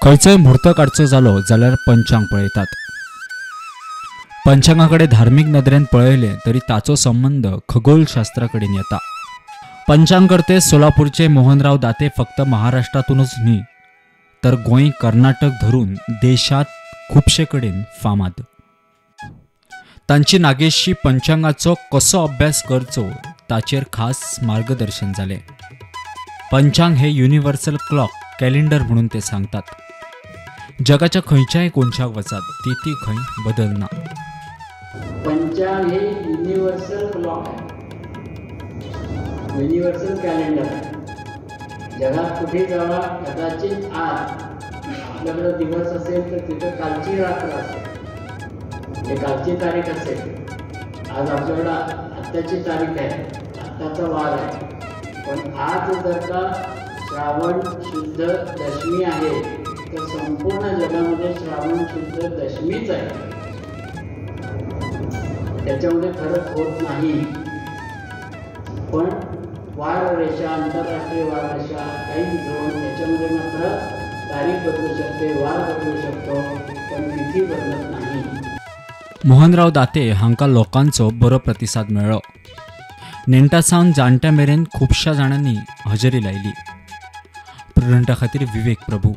खंयचोय मुहूर्त काडचो जालो जाल्यार पंचांग पळयतात। पंचांगाकडे धार्मिक नदरेन पळयले तरी ताचो संबंध खगोलशास्त्रा कडेन येता। पंचांगकर्ते सोलापूरचे मोहनराव दाते फक्त महाराष्ट्रातूनच न्ही तर गोंय कर्नाटक धरून देशात खूबशे कडेन फामाद। तांची नागेशची पंचांगाचो कसो अभ्यास करचो ताचेर खास मार्गदर्शन जालें। पंचांग हे युनिवर्सल क्लॉक कॅलेंडर म्हणून ते सांगतात। जगाच्या खंयच्याय कोनशाक वचात ती खंय बदलना। पंचांग हे युनिवर्सल क्लॉक आहे, युनिवर्सल कॅलेंडर आहे। जगात कुठे जावा, कदाचित आज आपल्याकडे दिवस असेल तर तिथे कालची रात्र असेल, हे कालची तारीख असेल। आज आपल्याकडे आत्ताची तारीख आहे, आत्ताचा वार आहे, पण आज जर का श्रावण शुद्ध दशमी आहे तर संपूर्ण जगामध्ये श्रावण शुद्ध दशमीच आहे, त्याच्यामध्ये फरक होत नाही। पण वार रेषा, आंतरराष्ट्रीय वार रेषा काही जोड त्याच्यामध्ये मात्र तारीख बदलू शकते, वार बदलू शकतो, पण तिथी बदलत नाही। मोहनराव दाते हांकां लोकांचो बरो प्रतिसाद मेळ्ळो। नेण्ट्या सावन जाणट्या मेरेन खुबश्या जाणांनी हजेरी लायली। प्रुडंटा खातीर विवेक प्रभू।